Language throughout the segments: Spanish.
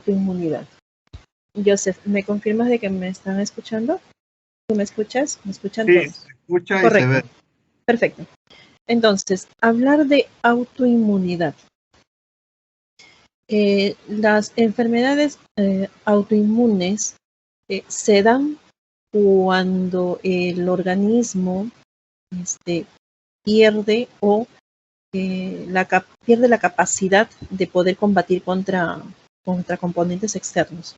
autoinmunidad. Joseph, ¿me confirmas de que me están escuchando? ¿Tú me escuchas? ¿Me escuchan sí, todos? Se escucha. Correcto. Y se ve. Perfecto. Entonces, hablar de autoinmunidad. Las enfermedades autoinmunes se dan cuando el organismo pierde o pierde la capacidad de poder combatir contra componentes externos.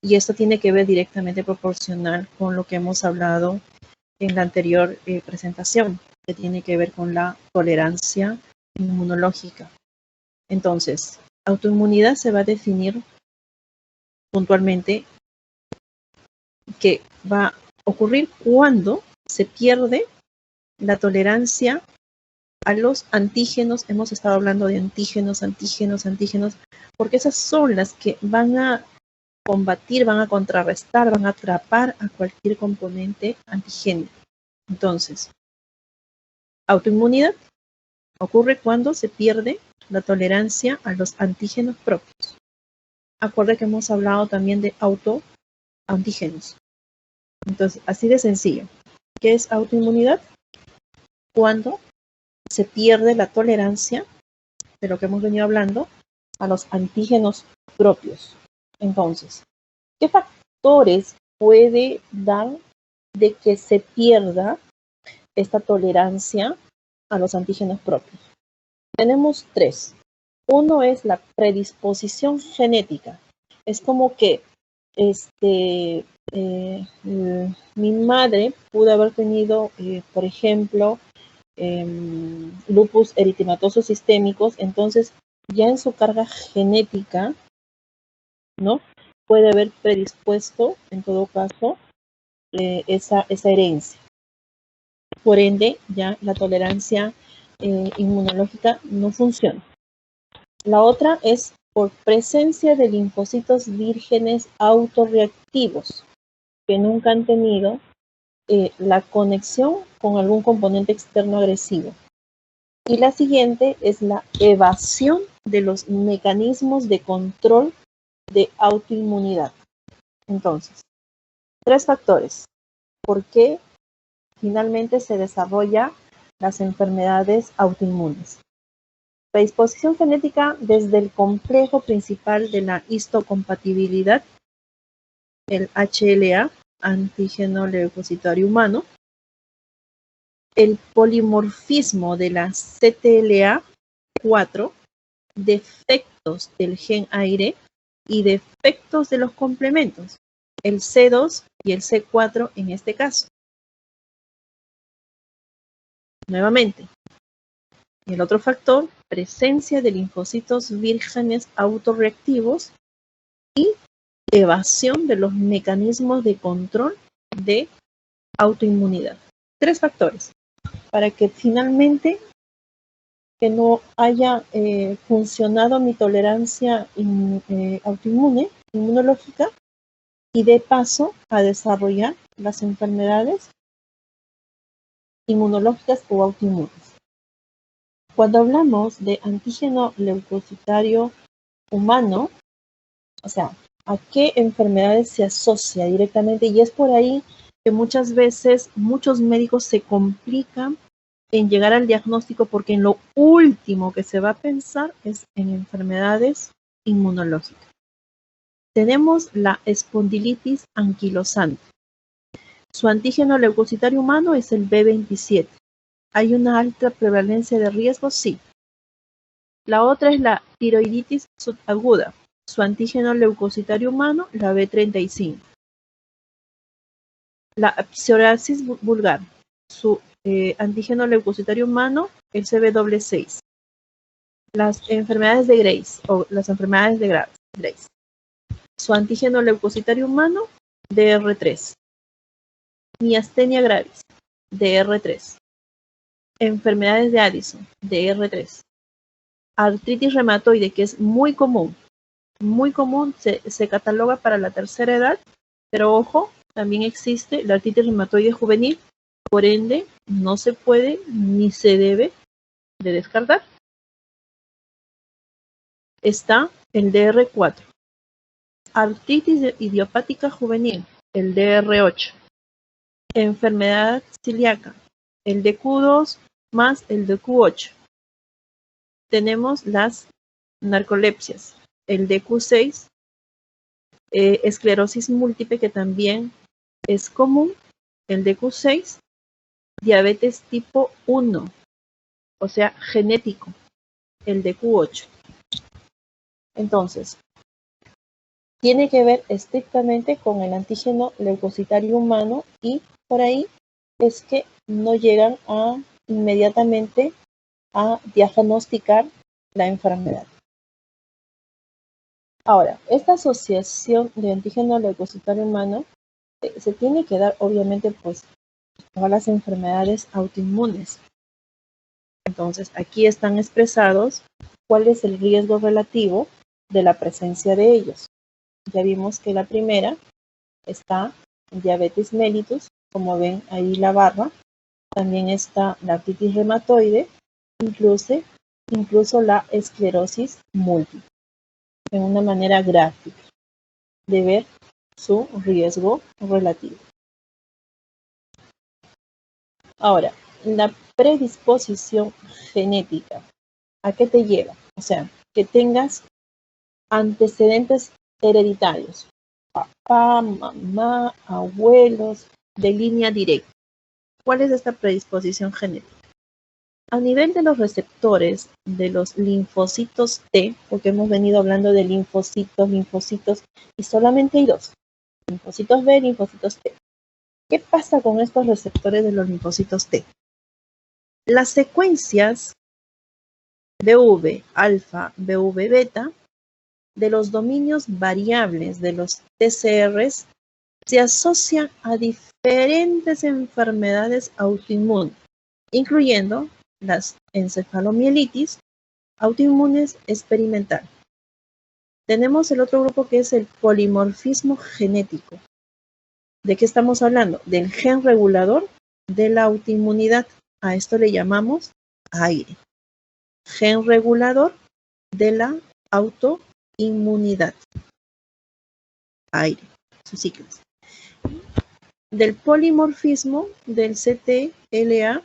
Y esto tiene que ver directamente proporcional con lo que hemos hablado en la anterior presentación, que tiene que ver con la tolerancia inmunológica. Entonces, autoinmunidad se va a definir puntualmente que va a ocurrir cuando se pierde la tolerancia a los antígenos. Hemos estado hablando de antígenos, porque esas son las que van a combatir, van a contrarrestar, van a atrapar a cualquier componente antigénico. Entonces, autoinmunidad ocurre cuando se pierde la tolerancia a los antígenos propios. Acuerda que hemos hablado también de autoantígenos. Entonces, así de sencillo. ¿Qué es autoinmunidad? Cuando se pierde la tolerancia de lo que hemos venido hablando a los antígenos propios. Entonces, ¿qué factores puede dar de que se pierda esta tolerancia a los antígenos propios? Tenemos 3. Uno es la predisposición genética. Es como que mi madre pudo haber tenido, por ejemplo, lupus eritematoso sistémicos, entonces ya en su carga genética, ¿no? Puede haber predispuesto, en todo caso, esa herencia. Por ende, ya la tolerancia inmunológica no funciona. La otra es por presencia de linfocitos vírgenes autorreactivos que nunca han tenido la conexión con algún componente externo agresivo. Y la siguiente es la evasión de los mecanismos de control de autoinmunidad. Entonces, 3 factores. ¿Por qué finalmente se desarrollan las enfermedades autoinmunes? Predisposición genética desde el complejo principal de la histocompatibilidad, el HLA, antígeno leucocitario humano, el polimorfismo de la CTLA4, defectos del gen aire y defectos de los complementos, el C2 y el C4 en este caso. Nuevamente, el otro factor, presencia de linfocitos vírgenes autorreactivos y evasión de los mecanismos de control de autoinmunidad. 3 factores para que finalmente que no haya funcionado mi tolerancia autoinmune, inmunológica, y de paso a desarrollar las enfermedades inmunológicas o autoinmunes. Cuando hablamos de antígeno leucocitario humano, o sea, ¿a qué enfermedades se asocia directamente? Y es por ahí que muchas veces muchos médicos se complican en llegar al diagnóstico, porque en lo último que se va a pensar es en enfermedades inmunológicas. Tenemos la espondilitis anquilosante. Su antígeno leucocitario humano es el B27. ¿Hay una alta prevalencia de riesgo? Sí. La otra es la tiroiditis subaguda. Su antígeno leucocitario humano, la B35. La psoriasis vulgar. Su antígeno leucocitario humano, el CB6. Las enfermedades de Graves o las enfermedades de Graves. Su antígeno leucocitario humano, DR3. Miastenia gravis, DR3. Enfermedades de Addison, DR3. Artritis reumatoide, que es muy común, se cataloga para la tercera edad, pero ojo, también existe la artritis reumatoide juvenil, por ende, no se puede ni se debe de descartar. Está el DR4. artritis idiopática juvenil, el DR8, enfermedad celíaca, el DQ2 más el DQ8. Tenemos las narcolepsias, el DQ6, esclerosis múltiple, que también es común, el DQ6, diabetes tipo 1, o sea, genético, el DQ8. Entonces, tiene que ver estrictamente con el antígeno leucocitario humano, y por ahí es que no llegan inmediatamente a diagnosticar la enfermedad. Ahora, esta asociación de antígeno leucocitario humano se tiene que dar, obviamente, pues, todas las enfermedades autoinmunes. Entonces, aquí están expresados cuál es el riesgo relativo de la presencia de ellos. Ya vimos que la primera está diabetes mellitus, como ven ahí la barra. También está la artritis reumatoide, incluso la esclerosis múltiple, en una manera gráfica de ver su riesgo relativo. Ahora, la predisposición genética, ¿a qué te lleva? O sea, que tengas antecedentes hereditarios, papá, mamá, abuelos, de línea directa. ¿Cuál es esta predisposición genética? A nivel de los receptores de los linfocitos T, porque hemos venido hablando de linfocitos, y solamente hay dos, linfocitos B y linfocitos T. ¿Qué pasa con estos receptores de los linfocitos T? Las secuencias BV alfa, BV beta de los dominios variables de los TCRs se asocian a diferentes enfermedades autoinmunes, incluyendo las encefalomielitis autoinmunes experimental. Tenemos el otro grupo, que es el polimorfismo genético. ¿De qué estamos hablando? Del gen regulador de la autoinmunidad. A esto le llamamos AIRE. Gen regulador de la autoinmunidad. AIRE, sus siglas. Del polimorfismo del CTLA4.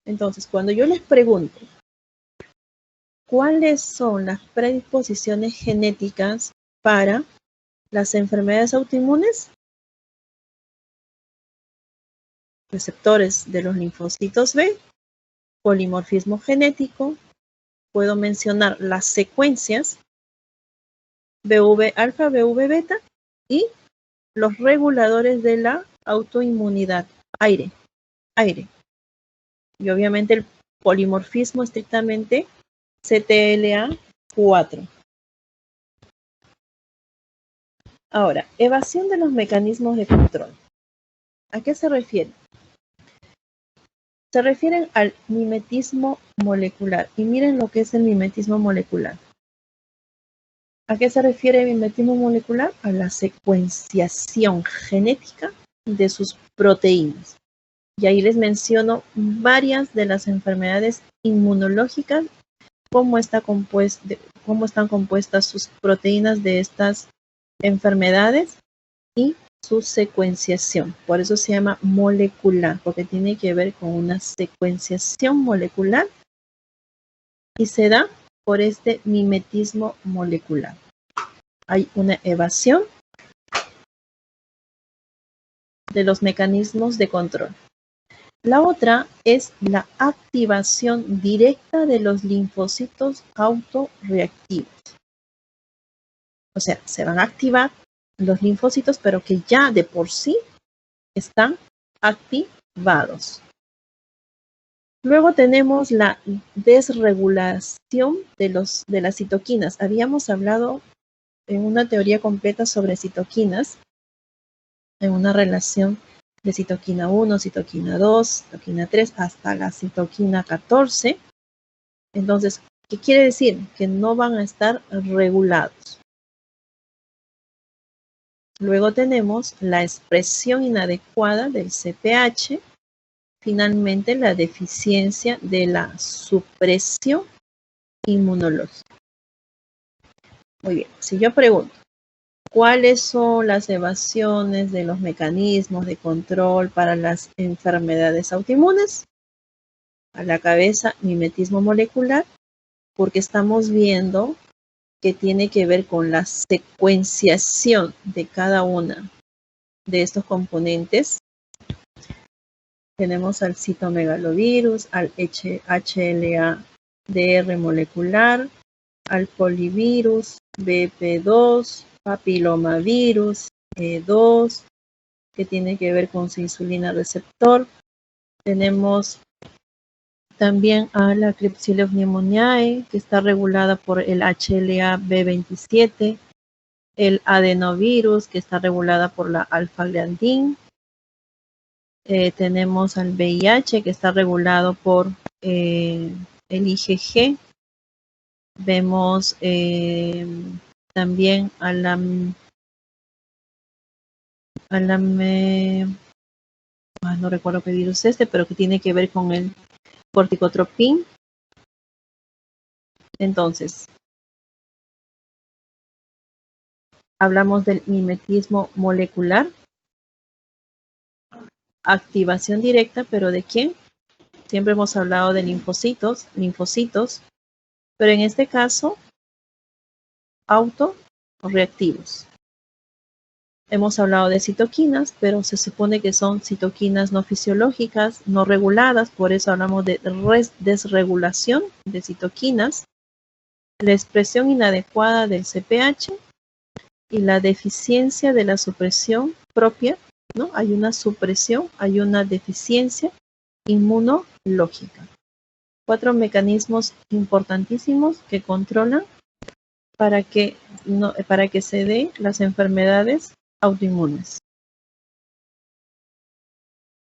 Entonces, cuando yo les pregunto cuáles son las predisposiciones genéticas para las enfermedades autoinmunes, receptores de los linfocitos B, polimorfismo genético, puedo mencionar las secuencias BV alfa, BV beta y los reguladores de la autoinmunidad, AIRE. Y obviamente el polimorfismo estrictamente CTLA4. Ahora, evasión de los mecanismos de control. ¿A qué se refiere? Se refieren al mimetismo molecular. Y miren lo que es el mimetismo molecular. ¿A qué se refiere el mimetismo molecular? A la secuenciación genética de sus proteínas. Y ahí les menciono varias de las enfermedades inmunológicas, cómo están compuestas sus proteínas de estas enfermedades y su secuenciación. Por eso se llama molecular, porque tiene que ver con una secuenciación molecular y se da por este mimetismo molecular. Hay una evasión de los mecanismos de control. La otra es la activación directa de los linfocitos autorreactivos. O sea, se van a activar los linfocitos, pero que ya de por sí están activados. Luego tenemos la desregulación de las citoquinas. Habíamos hablado en una teoría completa sobre citoquinas, en una relación de citoquina 1, citoquina 2, citoquina 3, hasta la citoquina 14. Entonces, ¿qué quiere decir? Que no van a estar regulados. Luego tenemos la expresión inadecuada del CPH. Finalmente, la deficiencia de la supresión inmunológica. Muy bien, si yo pregunto, ¿cuáles son las evaluaciones de los mecanismos de control para las enfermedades autoinmunes? A la cabeza, mimetismo molecular, porque estamos viendo que tiene que ver con la secuenciación de cada una de estos componentes. Tenemos al citomegalovirus, al HLA-DR molecular, al polivirus, BP2, papilomavirus, E2, que tiene que ver con su insulina receptor. Tenemos también a la Klebsiella pneumoniae, que está regulada por el HLA-B27, el adenovirus, que está regulada por la alfa-gliadin. Tenemos al VIH, que está regulado por el IgG. Vemos también a la no recuerdo qué virus es este, pero que tiene que ver con el corticotropín. Entonces, hablamos del mimetismo molecular, activación directa, pero ¿de quién? Siempre hemos hablado de linfocitos, pero en este caso, autorreactivos. Hemos hablado de citoquinas, pero se supone que son citoquinas no fisiológicas, no reguladas, por eso hablamos de desregulación de citoquinas, la expresión inadecuada del CPH y la deficiencia de la supresión propia, ¿no? Hay una supresión, hay una deficiencia inmunológica. 4 mecanismos importantísimos que controlan para que se den las enfermedades autoinmunes.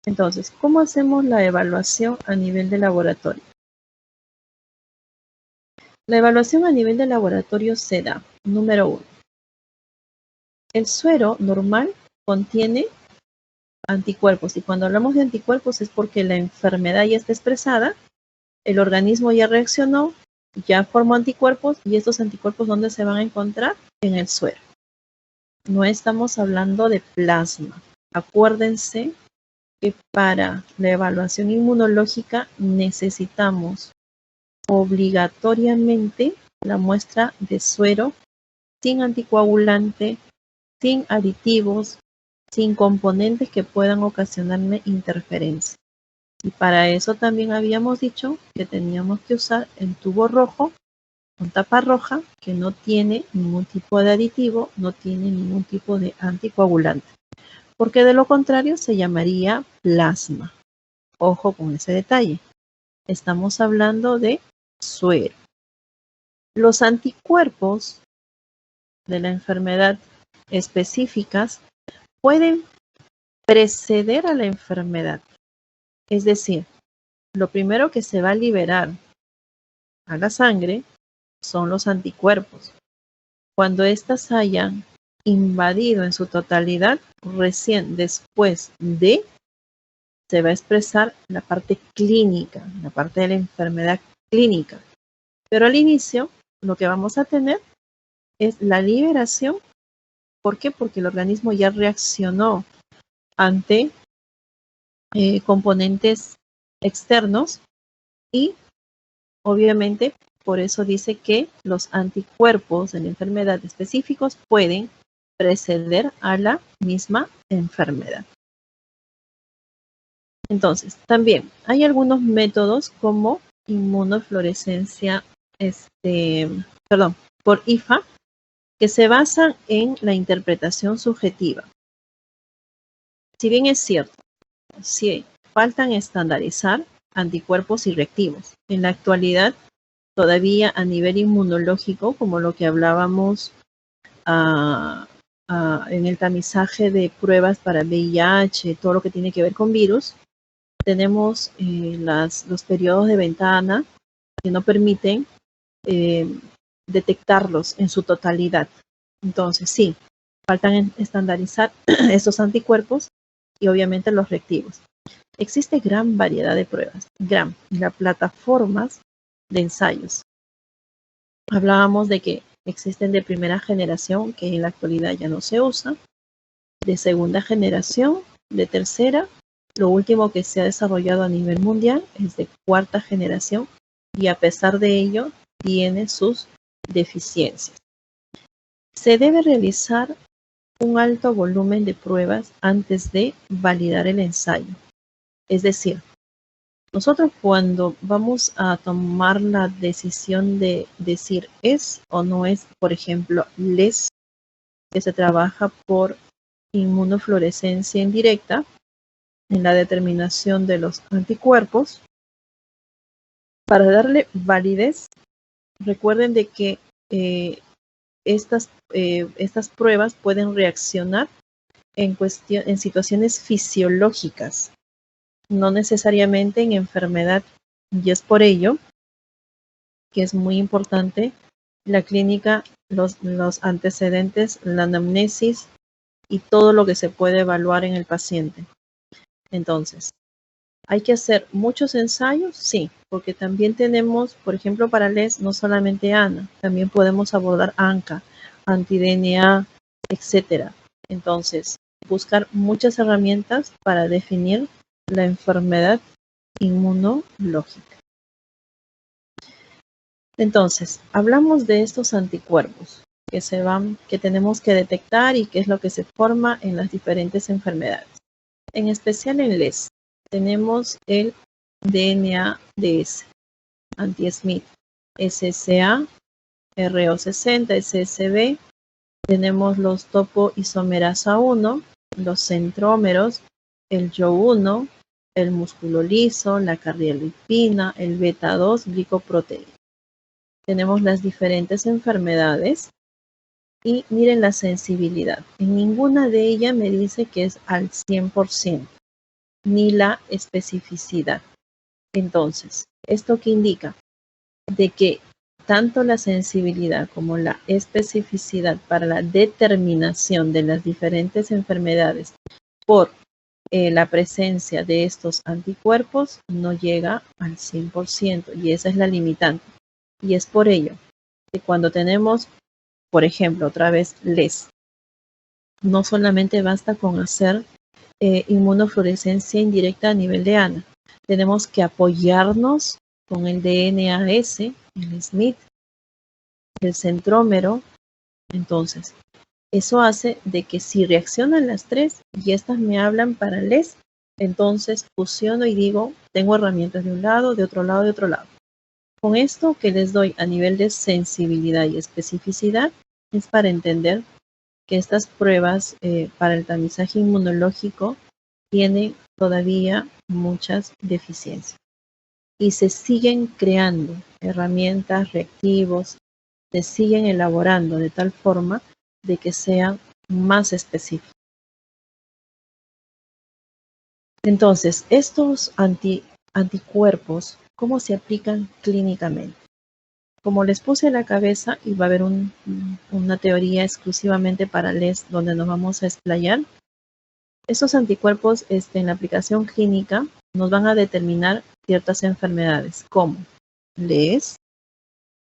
Entonces, ¿cómo hacemos la evaluación a nivel de laboratorio? La evaluación a nivel de laboratorio se da, número 1. El suero normal contiene anticuerpos, y cuando hablamos de anticuerpos es porque la enfermedad ya está expresada, el organismo ya reaccionó, ya formó anticuerpos, y estos anticuerpos, ¿dónde se van a encontrar? En el suero. No estamos hablando de plasma. Acuérdense que para la evaluación inmunológica necesitamos obligatoriamente la muestra de suero sin anticoagulante, sin aditivos, sin componentes que puedan ocasionarme interferencia. Y para eso también habíamos dicho que teníamos que usar el tubo rojo con tapa roja, que no tiene ningún tipo de aditivo, no tiene ningún tipo de anticoagulante, porque de lo contrario se llamaría plasma. Ojo con ese detalle. Estamos hablando de suero. Los anticuerpos de la enfermedad específicas pueden preceder a la enfermedad. Es decir, lo primero que se va a liberar a la sangre son los anticuerpos. Cuando éstas hayan invadido en su totalidad, recién después se va a expresar la parte clínica, la parte de la enfermedad clínica. Pero al inicio, lo que vamos a tener es la liberación. ¿Por qué? Porque el organismo ya reaccionó ante componentes externos, y obviamente por eso dice que los anticuerpos de la enfermedad específicos pueden preceder a la misma enfermedad. Entonces, también hay algunos métodos como inmunofluorescencia, por IFA, que se basan en la interpretación subjetiva. Si bien es cierto, sí faltan estandarizar anticuerpos y reactivos. En la actualidad, todavía a nivel inmunológico, como lo que hablábamos en el tamizaje de pruebas para VIH, todo lo que tiene que ver con virus, tenemos los periodos de ventana que no permiten detectarlos en su totalidad. Entonces, sí, faltan estandarizar estos anticuerpos y obviamente los reactivos. Existe gran variedad de pruebas, las plataformas de ensayos. Hablábamos de que Existen de primera generación, que en la actualidad ya no se usa, de segunda generación, de tercera. Lo último que se ha desarrollado a nivel mundial es de cuarta generación y a pesar de ello tiene sus deficiencias. Se debe realizar un alto volumen de pruebas antes de validar el ensayo. Es decir, nosotros cuando vamos a tomar la decisión de decir es o no es, por ejemplo, LES, que se trabaja por inmunofluorescencia indirecta, en la determinación de los anticuerpos, para darle validez, recuerden de que estas pruebas pueden reaccionar en situaciones fisiológicas, no necesariamente en enfermedad, y es por ello que es muy importante la clínica, los antecedentes, la anamnesis y todo lo que se puede evaluar en el paciente. Entonces, ¿hay que hacer muchos ensayos? Sí, porque también tenemos, por ejemplo, para LES, no solamente ANA, también podemos abordar ANCA, anti-DNA, etcétera. Entonces, buscar muchas herramientas para definir la enfermedad inmunológica. Entonces, hablamos de estos anticuerpos que tenemos que detectar y qué es lo que se forma en las diferentes enfermedades. En especial en LES, tenemos el DNA-DS, anti-Smith, SSA, RO60, SSB, tenemos los topoisomerasa 1, los centrómeros, el YO1, el músculo liso, la cardiolipina, el beta-2 glicoproteína. Tenemos las diferentes enfermedades y miren la sensibilidad. En ninguna de ellas me dice que es al 100%, ni la especificidad. Entonces, ¿esto qué indica? De que tanto la sensibilidad como la especificidad para la determinación de las diferentes enfermedades por la presencia de estos anticuerpos no llega al 100% y esa es la limitante. Y es por ello que cuando tenemos, por ejemplo, otra vez LES, no solamente basta con hacer inmunofluorescencia indirecta a nivel de ANA, tenemos que apoyarnos con el DNA-S, el Smith, el centrómero. Entonces, eso hace de que si reaccionan las tres y estas me hablan para LES, entonces fusiono y digo, tengo herramientas de un lado, de otro lado, de otro lado. Con esto que les doy a nivel de sensibilidad y especificidad es para entender que estas pruebas para el tamizaje inmunológico tienen todavía muchas deficiencias y se siguen creando herramientas, reactivos, se siguen elaborando de tal forma de que sean más específicos. Entonces, estos anticuerpos, ¿cómo se aplican clínicamente? Como les puse en la cabeza, y va a haber una teoría exclusivamente para LES donde nos vamos a explayar, estos anticuerpos en la aplicación clínica nos van a determinar ciertas enfermedades como LES,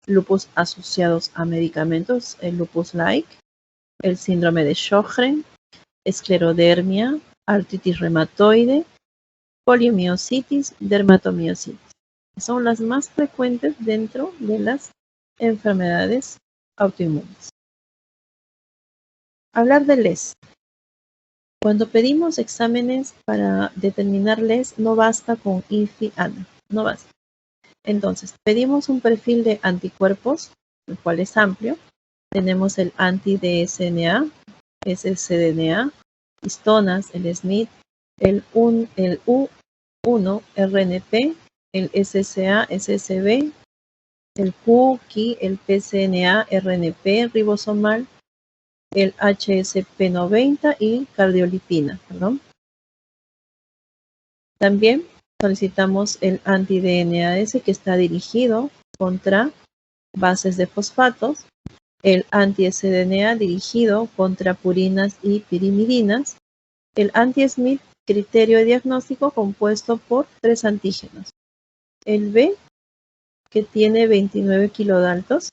lupus asociados a medicamentos, el lupus-like, el síndrome de Sjögren, esclerodermia, artritis reumatoide, poliomiositis, dermatomiositis. Son las más frecuentes dentro de las enfermedades autoinmunes. Hablar de LES. Cuando pedimos exámenes para determinar LES, no basta con INFI-ANA, no basta. Entonces, pedimos un perfil de anticuerpos, el cual es amplio. Tenemos el anti-DSNA, ssDNA, histonas, el SNP, el U1-RNP, el SSA, SSB, el Q, Ki, el PCNA, RNP ribosomal, el HSP90 y cardiolipina. También solicitamos el anti-DNAS que está dirigido contra bases de fosfatos, el anti-sDNA dirigido contra purinas y pirimidinas, el anti-SMIT criterio de diagnóstico compuesto por 3 antígenos, el B que tiene 29 kilodaltos,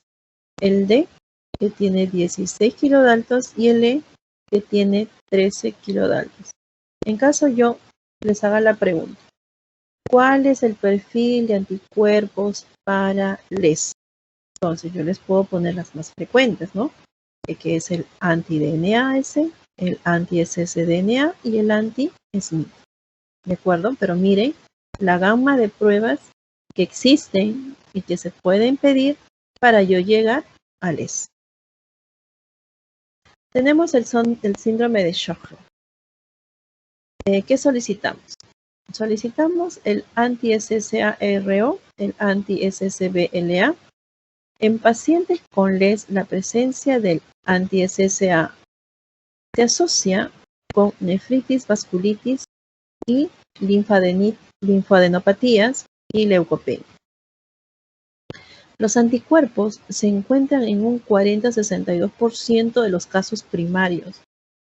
el D que tiene 16 kilodaltos, y el E, que tiene 13 kilodaltos. En caso yo les haga la pregunta, ¿cuál es el perfil de anticuerpos para LES? Entonces yo les puedo poner las más frecuentes, ¿no? Que es el anti-DNAS, el anti-ssDNA y el anti-SNP. ¿De acuerdo? Pero miren la gama de pruebas que existen y que se pueden pedir para yo llegar a LES. Tenemos el síndrome de Sjögren. ¿Qué solicitamos? Solicitamos el anti-SSARO, el anti-SSBLA. En pacientes con LES, la presencia del anti-SSA se asocia con nefritis, vasculitis y linfadenopatías y leucopenia. Los anticuerpos se encuentran en un 40-62% de los casos primarios,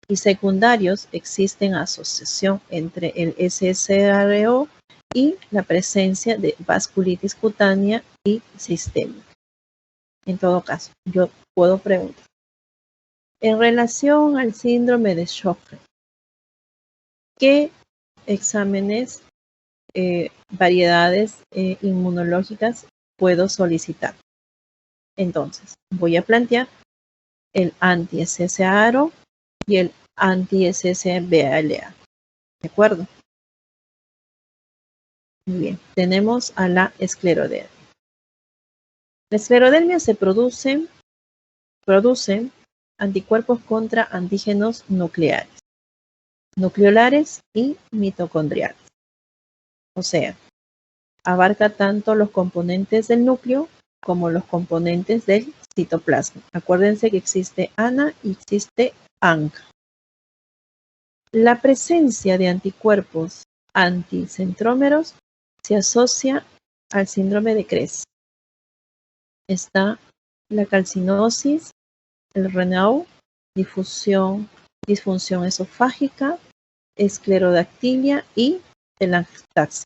y secundarios existen asociación entre el SSRO y la presencia de vasculitis cutánea y sistémica. En todo caso, yo puedo preguntar, en relación al síndrome de Sjögren, ¿qué exámenes, variedades inmunológicas puedo solicitar? Entonces, voy a plantear el anti-SSARO y el anti-SSBLA. ¿De acuerdo? Muy bien. Tenemos a la esclerodermia. La esclerodermia se produce anticuerpos contra antígenos nucleares, nucleolares y mitocondriales. O sea, abarca tanto los componentes del núcleo como los componentes del citoplasma. Acuérdense que existe ANA y existe ANCA. La presencia de anticuerpos anticentrómeros se asocia al síndrome de Cres. Está la calcinosis, el Renaud, disfunción esofágica, esclerodactilia y telangiectasia.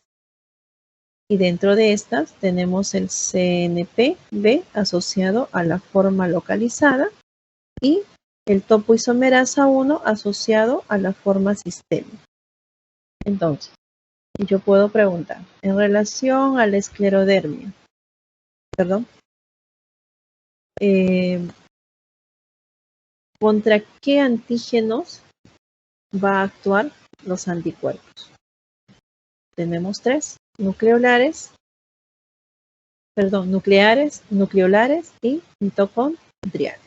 Y dentro de estas tenemos el CNP-B asociado a la forma localizada y el topoisomerasa 1 asociado a la forma sistémica. Entonces, yo puedo preguntar, en relación a la esclerodermia, ¿contra qué antígenos va a actuar los anticuerpos? Tenemos tres, nucleolares, nucleolares y mitocondriales.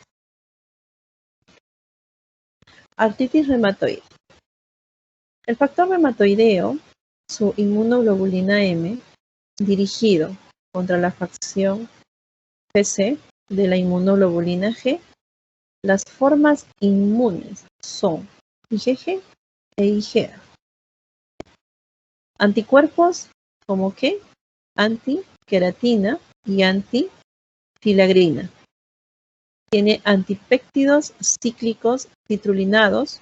Artritis reumatoide. El factor reumatoideo, su inmunoglobulina M, dirigido contra la facción PC de la inmunoglobulina G. Las formas inmunes son IgG e IgA. Anticuerpos como que antiqueratina y antifilagrina. Tiene antipéptidos cíclicos citrulinados.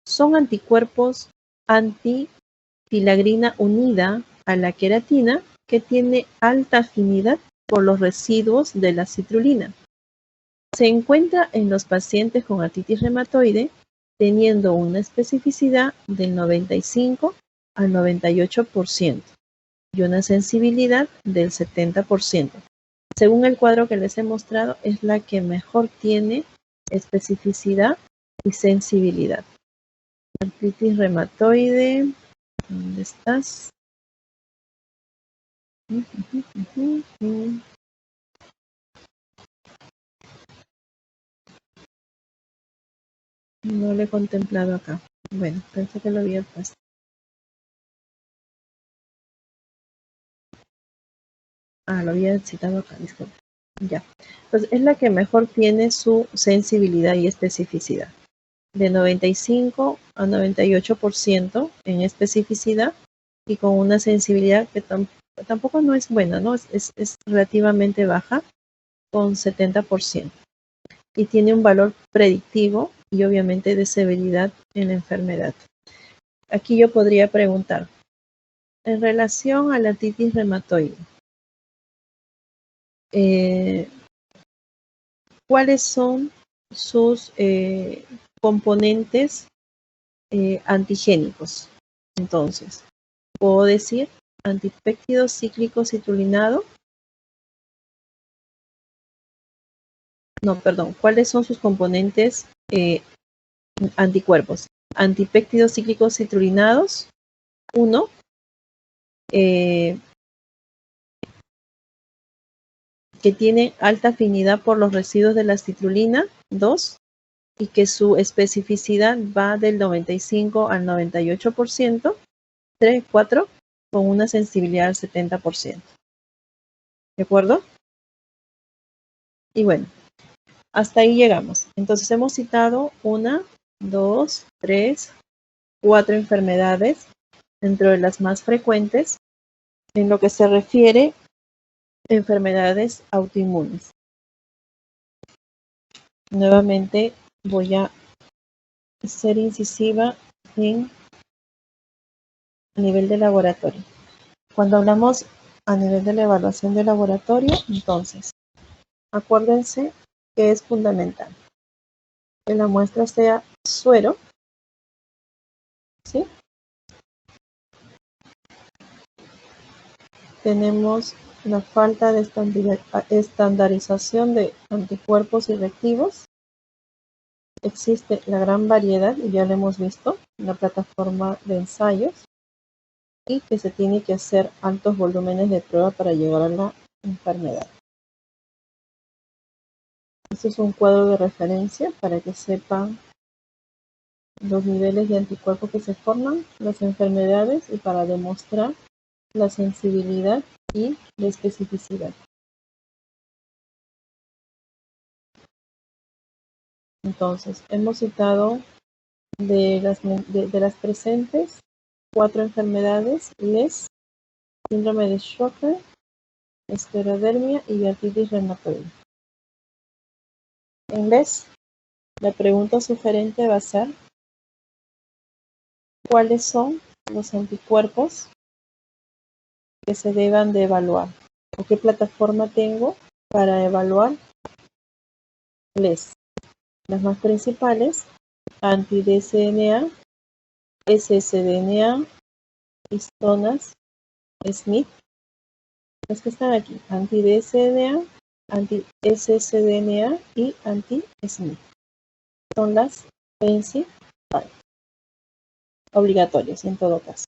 Son anticuerpos antifilagrina unida a la queratina, que tiene alta afinidad por los residuos de la citrulina. Se encuentra en los pacientes con artritis reumatoide, teniendo una especificidad del 95 al 98% y una sensibilidad del 70%. Según el cuadro que les he mostrado, es la que mejor tiene especificidad y sensibilidad. Artritis reumatoide, ¿dónde estás? No lo he contemplado acá. Bueno, pensé que lo había puesto. Lo había citado acá, disculpe. Ya. Pues es la que mejor tiene su sensibilidad y especificidad. De 95 a 98% en especificidad y con una sensibilidad que tampoco no es buena, ¿no? Es relativamente baja, con 70%. Y tiene un valor predictivo y obviamente de severidad en la enfermedad. Aquí yo podría preguntar, en relación a la artritis reumatoide, cuáles son sus componentes antigénicos. Entonces, puedo decir antipéptido cíclico citrulinado. No, perdón. ¿Cuáles son sus componentes anticuerpos? Antipéptidos cíclicos citrulinados, 1. Que tiene alta afinidad por los residuos de la citrulina, 2. Y que su especificidad va del 95 al 98%. 3, 4. Con una sensibilidad al 70%. ¿De acuerdo? Y bueno, hasta ahí llegamos. Entonces hemos citado 1, 2, 3, 4 enfermedades, dentro de las más frecuentes, en lo que se refiere a enfermedades autoinmunes. Nuevamente voy a ser incisiva a nivel de laboratorio. Cuando hablamos a nivel de la evaluación de laboratorio, entonces, acuérdense que es fundamental que la muestra sea suero, ¿sí? Tenemos la falta de estandarización de anticuerpos y reactivos. Existe la gran variedad, y ya lo hemos visto, en la plataforma de ensayos, y que se tiene que hacer altos volúmenes de prueba para llegar a la enfermedad. Este es un cuadro de referencia para que sepan los niveles de anticuerpos que se forman, las enfermedades, y para demostrar la sensibilidad y la especificidad. Entonces, hemos citado de las presentes 4 enfermedades: LES, síndrome de Sjögren, esclerodermia y artritis reumatoide. En LES, la pregunta sugerente va a ser: ¿cuáles son los anticuerpos que se deban de evaluar? ¿O qué plataforma tengo para evaluar LES? Las más principales: anti-dsDNA, ssDNA, histonas, SNP. Las que están aquí: anti-dsDNA, anti-ssDNA y anti-SNP. Son las principales, obligatorias en todo caso.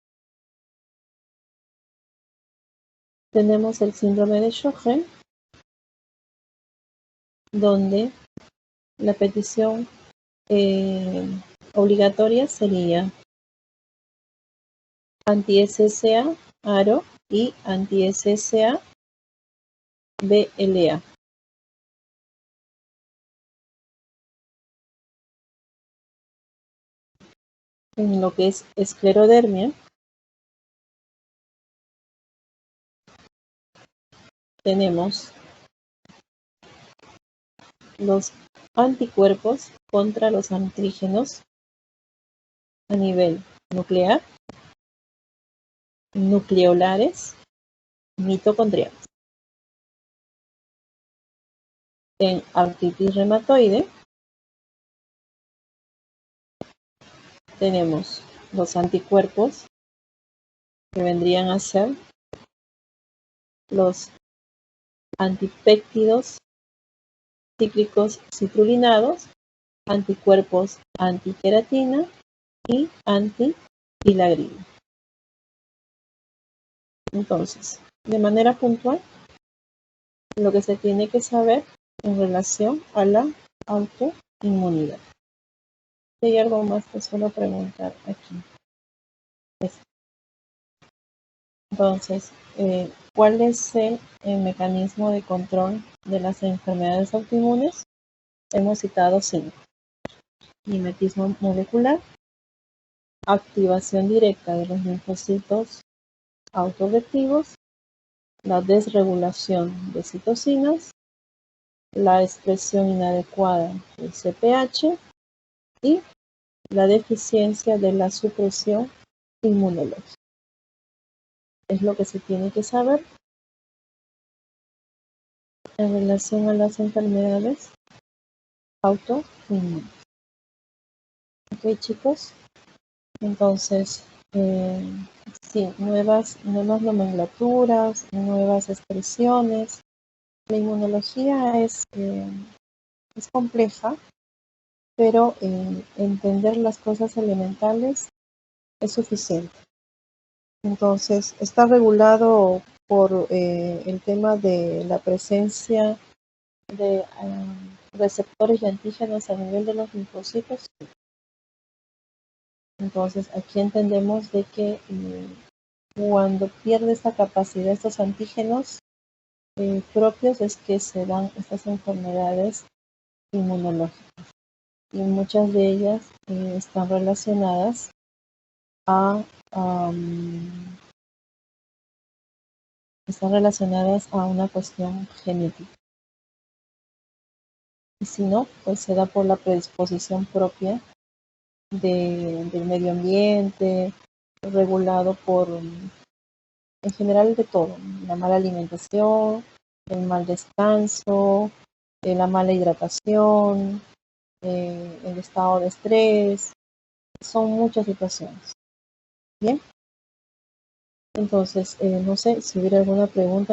Tenemos el síndrome de Sjögren, donde la petición obligatoria sería anti-SSA, ARO y anti-SSA, BLA. En lo que es esclerodermia, tenemos los anticuerpos contra los antígenos a nivel nuclear, nucleolares, mitocondriales. En artritis reumatoide tenemos los anticuerpos que vendrían a ser los antipéptidos cíclicos citrulinados, anticuerpos antiqueratina y antifilagrina. Entonces, de manera puntual, lo que se tiene que saber en relación a la autoinmunidad. ¿Hay algo más que suelo preguntar aquí? Entonces, ¿cuál es el mecanismo de control de las enfermedades autoinmunes? Hemos citado 5. Mimetismo molecular, activación directa de los linfocitos autoreactivos, la desregulación de citocinas, la expresión inadecuada del CPH y la deficiencia de la supresión inmunológica. Es lo que se tiene que saber en relación a las enfermedades autoinmunes. Ok, chicos. Entonces, sí, nuevas nomenclaturas, nuevas expresiones. La inmunología es compleja, pero entender las cosas elementales es suficiente. Entonces, está regulado por el tema de la presencia de receptores y antígenos a nivel de los linfocitos. Entonces, aquí entendemos de que cuando pierde esta capacidad, estos antígenos propios, es que se dan estas enfermedades inmunológicas. Y muchas de ellas están relacionadas a una cuestión genética. Y si no, pues se da por la predisposición propia del medio ambiente, regulado por, en general, de todo: la mala alimentación, el mal descanso, la mala hidratación, el estado de estrés. Son muchas situaciones. Bien, entonces no sé si hubiera alguna pregunta